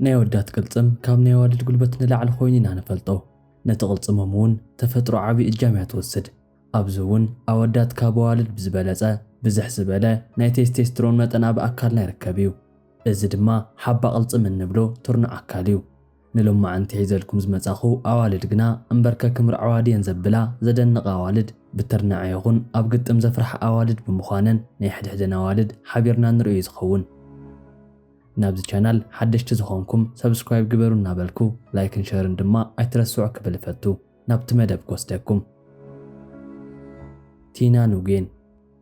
ናይ ወዳት ቅልጽም ካብ ናይ ዋልድ ጉልበት ንላዕሊ ኮይኑ ኢና ንፈልጦ ነቲ ቅልጽሞም እውን ተፈጥሮ ዓቢ እጃም እያ ትወስድ ኣብዚ እውን ኣወዳት ካብ ዋልድ ብዝበለጸ ብዝሕ ዝበለ ናይ ቴስቴስትሮን መጠን ኣብ ኣካልና ይርከብ እዩ እዚ ድማ ሓባ ቅልጽም እንብሎ ቱርና ኣካል እዩ ንሎማዓንቲ ሒዘልኩም ዝመጻኹ ኣዋልድ ግና እምበርከ ክምርዐዋ ድየን ዘብላ ዘደንቕ ኣዋልድ ብተርናዕ ይኹን ኣብ ግጥም ዘፍርሕ ኣዋልድ ብምዃነን ናይ ሕድሕድን ኣዋልድ ሓቢርና ንሪኦ ዝኸውን ናብዚ ቻናል ሓደሽቲ ዝኾንኩም ሰብስክራይብ ግበሩ እናበልኩ ላይክን ሸርን ድማ ኣይትረስዑ ክብል ፈቱ ናብቲ መደብ ክወስደኩም ቲና ኑጌን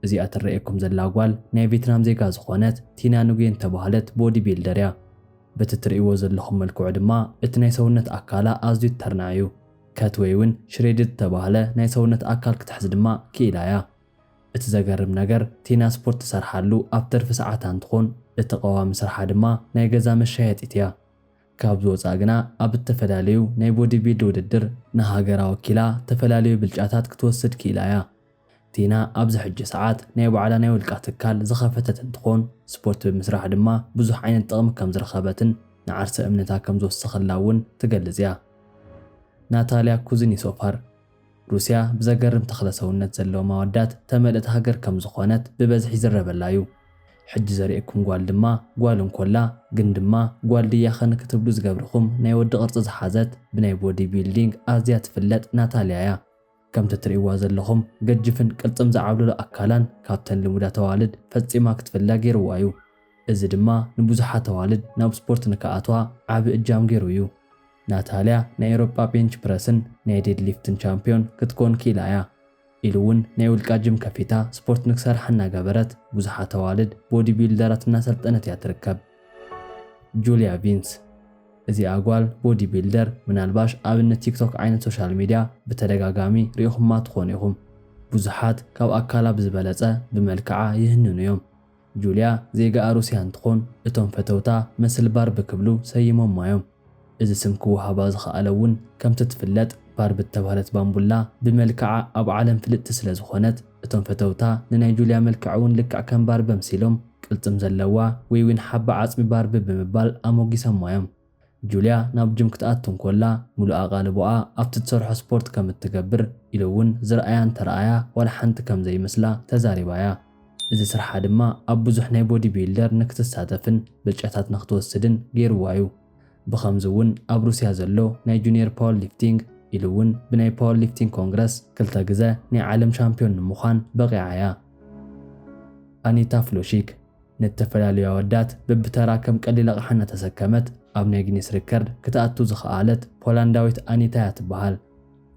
እዚኣ ትረአየኩም ዘላ ጓል ናይ ቪየትናም ዜጋ ዝኾነት ቲና ኑጌን ተባህለት ቦዲ ቢልደር እያ በቲ ትርእይዎ ዘለኹም መልክዑ ድማ እቲ ናይ ሰውነት ኣካላ ኣዝዩ ተርናዕ እዩ ከትወይ እውን ሽሬድድ ተባህለ ናይ ሰውነት ኣካል ክትሕዝ ድማ ክኢላ እያ እቲ ዘገርም ነገር ቲና ስፖርት ትሰርሓሉ ኣብ ትርፊ ሰዓታ እንትኾን እቲ ቀዋሚ ስርሓ ድማ ናይ ገዛ መሻየጢት እያ ካብዚ ወፃኢ ግና ኣብ ተፈላለዩ ናይ ቦዲ ቢልድ ውድድር ንሃገራ ወኪላ ተፈላለዩ ብልጫታት ክትወስድ ክኢላ እያ ቲና ኣብዚ ሕጂ ሰዓት ናይ ባዕላ ናይ ውልቃ ትካል ዝኸፈተት እንትኾን ስፖርት ብምስራሕ ድማ ብዙሕ ዓይነት ጥቕሚ ከም ዝረኸበትን ንዓርሰ እምነታ ከም ዝወሰኸላ እውን ትገልጽ እያ ናታልያ ኩዝኒሶቫር ሩስያ ብዘገርም ተኽለ ሰውነት ዘለዎም ኣወዳት ተመልእቲ ሃገር ከም ዝኾነት ብበዝሒ ይዝረበላ እዩ ሕጂ ዘርእየኩም ጓል ድማ ጓል እንኮላ ግን ድማ ጓል ድያኸን ክትብሉ ዝገብርኹም ናይ ወዲ ቅርፂ ዝሓዘት ብናይ ቦዲ ቢልዲንግ ኣዝያ ትፍለጥ ናታልያ እያ ከምቲ ትርእይዋ ዘለኹም ገጅፍን ቅልጽም ዝዓብለሎ ኣካላን ካብተን ልሙዳት ኣዋልድ ፈጺማ ክትፍላ ገይርዋ እዩ እዚ ድማ ንብዙሓት ኣዋልድ ናብ ስፖርት ንክኣትዋ ዓቢ እጃም ገይሩ እዩ ናታልያ ናይ ኤውሮጳ ቤንች ፕረስን ናይ ዴድሊፍትን ቻምፒዮን ክትኮን ክኢላ እያ ኢሉ እውን ናይ ውልቃ ጅም ከፊታ ስፖርት ንክሰርሕ እናገበረት ብዙሓት ኣዋልድ ቦዲ ቢልደራት እናሰልጠነት እያ ትርከብ ጁልያ ቪንስ እዚኣ ጓል ቦዲ ቢልደር ምናልባሽ ኣብነት ቲክቶክ ዓይነት ሶሻል ሚድያ ብተደጋጋሚ ሪኢኹማ ትኾኑ ኢኹም ብዙሓት ካብ ኣካላ ብዝበለጸ ብመልክዓ ይህንኑ እዮም ጁልያ ዜጋ ሩስያ እንትኾን እቶም ፈተውታ መስል ባርብ ክብሉ ሰይሞም እዮም እዚ ስም ክወሃባ ዝኸኣለ እውን ከምቲ ትፍለጥ ባርብ እተባህለት ባምቡላ ብመልክዓ ኣብ ዓለም ፍልጥቲ ስለ ዝኾነት እቶም ፈተውታ ንናይ ጁልያ መልክዕ እውን ልክዕ ከም ባርብ ኣምሲሎም ቅልጽም ዘለዋ ወይ እውን ሓባ ዓጽሚ ባርብ ብምባል ኣሞጊሶማ እዮም ጁልያ ናብ ጅም ክትኣቱ እንኮላ ሙሉእ ኣቓልቦኣ ኣብቲ ትሰርሖ ስፖርት ከም እትገብር ኢሉ እውን ዝረኣያን ተረኣያ ዋላ ሓንቲ ከም ዘይመስላ ተዛሪባ እያ እዚ ስርሓ ድማ ኣብ ብዙሕ ናይ ቦዲ ቢልደር ንክትሳተፍን ብልጫታት ንክትወስድን ገይርዋ እዩ ብኸምዚ እውን ኣብ ሩስያ ዘሎ ናይ ጁኒየር ፓወር ሊፍቲንግ ኢሉ እውን ብናይ ፓወር ሊፍቲንግ ኮንግረስ 2 ግዜ ናይ ዓለም ሻምፒዮን ንምዃን በቂዓ እያ ኣኒታ ፍሎሺክ ነተፈላለዩ ኣወዳት በብተራ ከም ቀሊል ኣቕሓ እናተሰከመት ኣብ ናይ ጊኒስ ሪከርድ ክትኣቱ ዝኸኣለት ፖላንዳዊት ኣኒታ እያ ትበሃል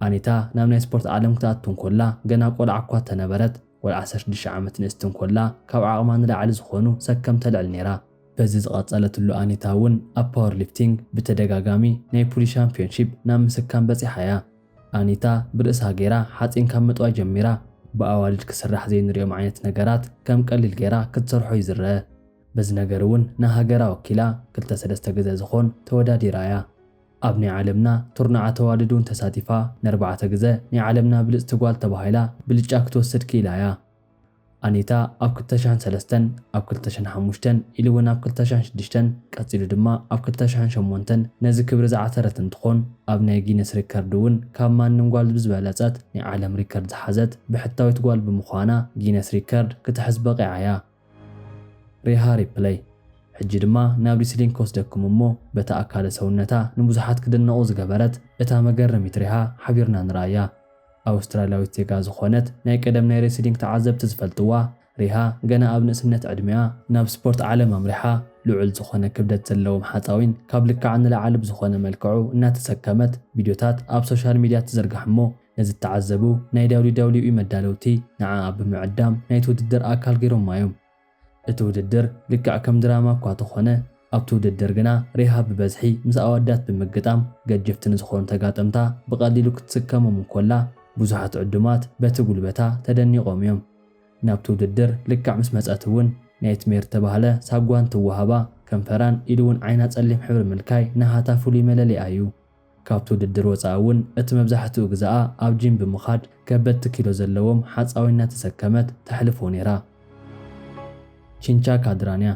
ኣኒታ ናብ ናይ ስፖርት ዓለም ክትኣቱ እንኮላ ገና ቆልዓ እኳ ተነበረት ወላ 16 ዓመት ንእስቲ እንኮላ ካብ ዓቕማ ንላዕሊ ዝኾኑ ሰከም ተልዕል ነይራ በዚ ዝቐጸለትሉ ኣኒታ እውን ኣብ ፓወር ሊፍቲንግ ብተደጋጋሚ ናይ ፑሊ ሻምፒዮንሺፕ ናብ ምስካም በፂሓ እያ ኣኒታ ብርእሳ ገይራ ሓፂን ካብ ምጥዋይ ጀሚራ ብኣዋልድ ክስራሕ ዘይንሪኦም ዓይነት ነገራት ከም ቀሊል ገይራ ክትሰርሖ ይዝረአ በዚ ነገር እውን ንሃገራ ወኪላ 2-3 ግዜ ዝኾን ተወዳዲራ እያ ኣብ ናይ ዓለምና ቱርናዓ ተዋልድ እውን ተሳቲፋ ን4 ግዜ ናይ ዓለምና ብልጽቲ ጓል ተባሂላ ብልጫ ክትወስድ ክኢላ እያ ኣኒታ ኣብ 2003 ኣብ 2005 ኢሉ እውን ኣብ 2006 ቀፂሉ ድማ ኣብ 2008 ነዚ ክብሪ ዝዓተረት እንትኾን ኣብ ናይ ጊነስ ሪከርድ እውን ካብ ማንም ጓል ብዝበለጸት ናይ ዓለም ሪከርድ ዝሓዘት ብሕታዊት ጓል ብምዃና ጊነስ ሪከርድ ክትሕዝ በቂዓ እያ ሪሃ ሪፕለይ ሕጂ ድማ ናብ ሪስሊንግ ክወስደኩም እሞ በታ ኣካለ ሰውነታ ንብዙሓት ክድነቑ ዝገበረት እታ መገረሚት ሪሃ ሓቢርና ንራእያ ኣውስትራልያዊት ዜጋ ዝኾነት ናይ ቀደም ናይ ሬስሊንግ ተዓዘብቲ ዝፈልጥዋ ሪሃ ገና ኣብ ንእስነት ዕድሜያ ናብ ስፖርት ዓለም ኣምሪሓ ልዑል ዝኾነ ክብደት ዘለዎም ሓፃዊን ካብ ልክዓ ንላዕሊ ብዝኾነ መልክዑ እናተሰከመት ቪድዮታት ኣብ ሶሻል ሚድያ ትዘርጋሕ እሞ ነዚ ተዓዘቡ ናይ WWE መዳለውቲ ንዓኣ ብምዕዳም ናይቲ ውድድር ኣካል ገይሮማ እዮም እቲ ውድድር ልክዕ ከም ድራማ እኳ ተኾነ ኣብቲ ውድድር ግና ሪሃ ብበዝሒ ምስ ኣወዳት ብምግጣም ገጅፍቲ ንዝኾኑ ተጋጠምታ ብቐሊሉ ክትስከሞም እንኮላ ብዙሓት ዕዱማት በቲ ጉልበታ ተደኒቖም እዮም ናብቲ ውድድር ልክዕ ምስ መፀት እውን ናይትሜር ተባህለ ሳጓን ትወሃባ ከንፈራን ኢሉ እውን ዓይና ጸሊም ሕብሪ ምልካይ ናሃታ ፍሉይ መለለያ እዩ ካብቲ ውድድር ወፃኢ እውን እቲ መብዛሕትኡ ግዛኣ ኣብ ጂም ብምኻድ ከበድቲ ኪሎ ዘለዎም ሓፃዊና ተሰከመት ተሕልፎ ነይራ ቺንቻ ካድራንያ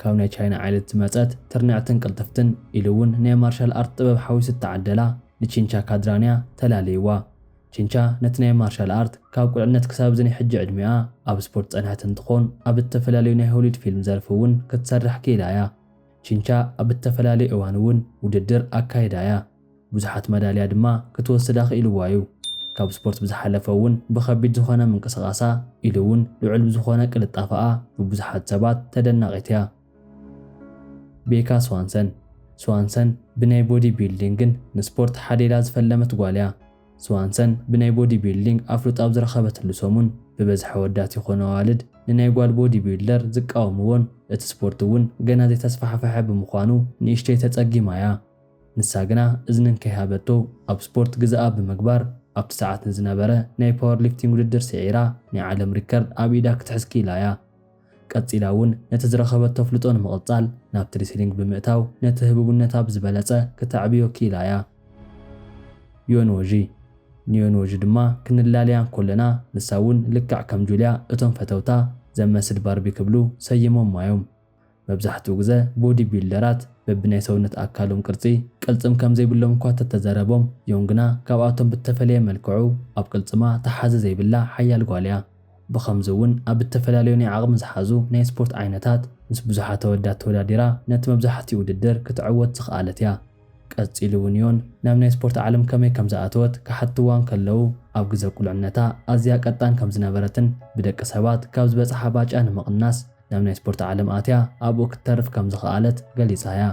ካብ ናይ ቻይና ዓይለት ዝመፀት ትርንዕትን ቅልጥፍትን ኢሉ እውን ናይ ማርሻል ኣርት ጥበብ ሓዊሱ ተዓደላ ንቺንቻ ካድራንያ ተላለይዋ። ቺንቻ ነቲ ናይ ማርሻል ኣርት ካብ ቁልዕነት ክሳብ ዝኒ ሕጂ ዕድሚኣ ኣብ ስፖርት ፀንሐት እንትኾን ኣብ ዝተፈላለዩ ናይ ሆሊውድ ፊልም ዘርፊ እውን ክትሰርሕ ክኢላ እያ። ቺንቻ ኣብ ዝተፈላለዩ እዋን እውን ውድድር ኣካይዳ እያ። ብዙሓት መዳልያ ድማ ክትወስዳ ክኢልዋ እዩ። ካብ ስፖርት ብዝሓለፈ እውን ብከቢድ ዝኾነ ምንቅስቓሳ ኢሉ እውን ልዑል ዝኾነ ቅልጣፈኣ ብብዙሓት ሰባት ተደናቂት እያ። ቤካ ስዋንሰን ብናይ ቦዲ ቢልዲንግን ንስፖርት ሓዴላ ዝፈለመት ጓል እያ። ስዋንሰን ብናይ ቦዲ ቢልዲንግ ኣፍሉጥ ኣብ ዝረኸበትሉ ሰሙን ብበዝሒ ወዳት ይኾነ ኣዋልድ ንናይ ጓል ቦዲ ቢልደር ዝቃወምዎን እቲ ስፖርት እውን ገና ዘይተስፋሕፈሐ ብምዃኑ ንእሽተይ ተጸጊማ እያ። ንሳ ግና እዝንን ከይሃበቶ ኣብ ስፖርት ግዛኣ ብምግባር ኣብቲ ሰዓት ንዝነበረ ናይ ፓወር ሊፍቲንግ ውድድር ስዒራ ናይ ዓለም ሪከርድ ኣብ ኢዳ ክትሕዝ ክኢላ እያ። ቀፂላ እውን ነቲ ዝረኸበቶ ፍልጦ ንምቕጻል ናብቲ ሪስሊንግ ብምእታው ነቲ ህቡብነታ ብዝበለፀ ክተዕብዮ ክኢላ እያ። ዮንዎጂ ድማ ክንላለያ ኮለና ንሳ እውን ልክዕ ከም ጁልያ እቶም ፈተውታ ዘመስል ባርቢ ክብሉ ሰይሞም ማዮም። መብዛሕትኡ ግዜ ቦዲ ቢልደራት በብናይ ሰውነት ኣካሎም ቅርጺ ቅልጽም ከም ዘይብሎም እኳ ተተዘረቦም ዮም ግና ካብኣቶም ብተፈለየ መልክዑ ኣብ ቅልጽማ ተሓዘ ዘይብላ ሓያል ጓል እያ። ብኸምዚ እውን ኣብ ዝተፈላለዩ ናይ ዓቕሚ ዝሓዙ ናይ ስፖርት ዓይነታት ምስ ብዙሓት ተወዳት ተወዳዲራ ነቲ መብዛሕትኡ ውድድር ክትዕወት ዝኽኣለት እያ። ቀፂሉ እውን ዮን ናብ ናይ ስፖርት ዓለም ከመይ ከም ዝኣተወት ክሓትዋን ከለዉ ኣብ ግዜ ቁልዕነታ ኣዝያ ቀጣን ከም ዝነበረትን ብደቂ ሰባት ካብ ዝበፅሓ ባጫ ንምቕናስ ናብ ናይ ስፖርት ዓለም ኣትያ ኣብኡ ክትተርፍ ከም ዝኽኣለት ገሊፃ እያ።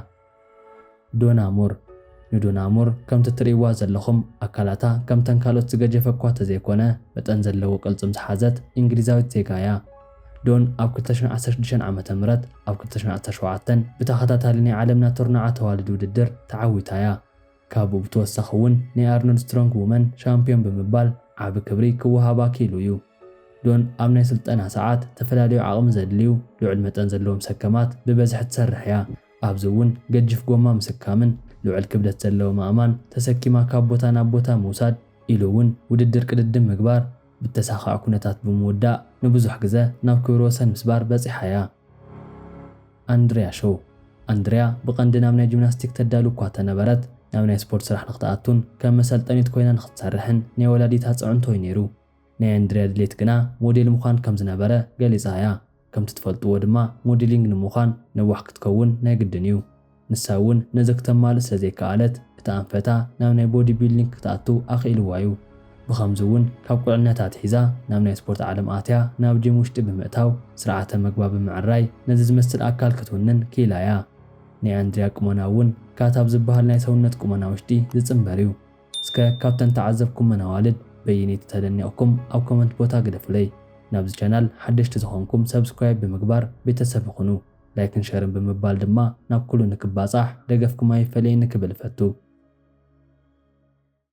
ዶና ሙር ከምቲ ትርእይዋ ዘለኹም ኣካላታ ከምተን ካልኦት ዝገጀፈ እኳ ተዘይኮነ መጠን ዘለዎ ቅልጽም ዝሓዘት እንግሊዛዊት ዜጋ እያ። ዶን ኣብ 2016 ዓመተ ምህረት ኣብ 2017 ብተኸታታሊ ናይ ዓለምና ቶርናዓ ተዋልድ ውድድር ተዓዊታ እያ። ካብኡ ብተወሳኺ እውን ናይ ኣርኖልድ ስትሮንግ ውመን ሻምፒዮን ብምባል ዓቢ ክብሪ ክወሃባ ክኢሉ እዩ። ዶን ኣብ ናይ ስልጠና ሰዓት ተፈላለዩ ዓቕሚ ዘድልዩ ልዑል መጠን ዘለዎም ሰከማት ብበዝሒ ትሰርሕ እያ። ኣብዚ እውን ገጅፍ ጎማ ምስካምን ልዑል ክብደት ዘለዎ ማእማን ተሰኪማ ካብ ቦታ ናብ ቦታ ምውሳድ ኢሉ እውን ውድድር ቅድድም ምግባር ብተሳኻዕ ኩነታት ብምውዳእ ንብዙሕ ግዜ ናብ ክብሪ ወሰን ምስባር በፂሓ እያ። ኣንድሪያ ብቐንዲ ናብ ናይ ጂምናስቲክ ተዳሉ እኳ ተነበረት ናብ ናይ ስፖርት ስራሕ ንኽትኣቱን ከም መሰልጠኒት ኮይና ንኽትሰርሕን ናይ ወላዲታ ፅዕንቶ እዩ ነይሩ። ናይ ኣንድሪያ ድሌት ግና ሞዴል ምዃን ከም ዝነበረ ገሊፃ እያ። ከምቲ ትፈልጥዎ ድማ ሞዴሊንግ ንምዃን ነዋሕ ክትከውን ናይ ግድን እዩ። ንሳ እውን ነዚ ክተማልእ ስለዘይከኣለት እቲ ኣንፈታ ናብ ናይ ቦዲ ቢልዲንግ ክትኣቱ ኣኽኢልዋ እዩ። ብኸምዚ እውን ካብ ቁልዕነታት ሒዛ ናብ ናይ ስፖርት ዓለም ኣትያ ናብ ጂም ውሽጢ ብምእታው ስርዓተ ምግባ ብምዕራይ ነዚ ዝመስል ኣካል ክትውንን ክኢላ እያ። ናይ ኣንድሪያ ቁመና እውን ካታብ ዝበሃል ናይ ሰውነት ቁመና ውሽጢ ዝፅምበር እዩ። እስከ ካብተን ተዓዘብኩም መናዋልድ በይነይቲ ተደኒቕኩም ኣብ ኮመንት ቦታ ግደፍለይ። ናብዚ ቻናል ሓደሽቲ ዝኾንኩም ሰብስክራይብ ብምግባር ቤተሰብ ይኹኑ። ላይክን ሸርን ብምባል ድማ ናብ ኩሉ ንክባጻሕ ደገፍኩም ኣይፈለይን ክብል ፈቱ።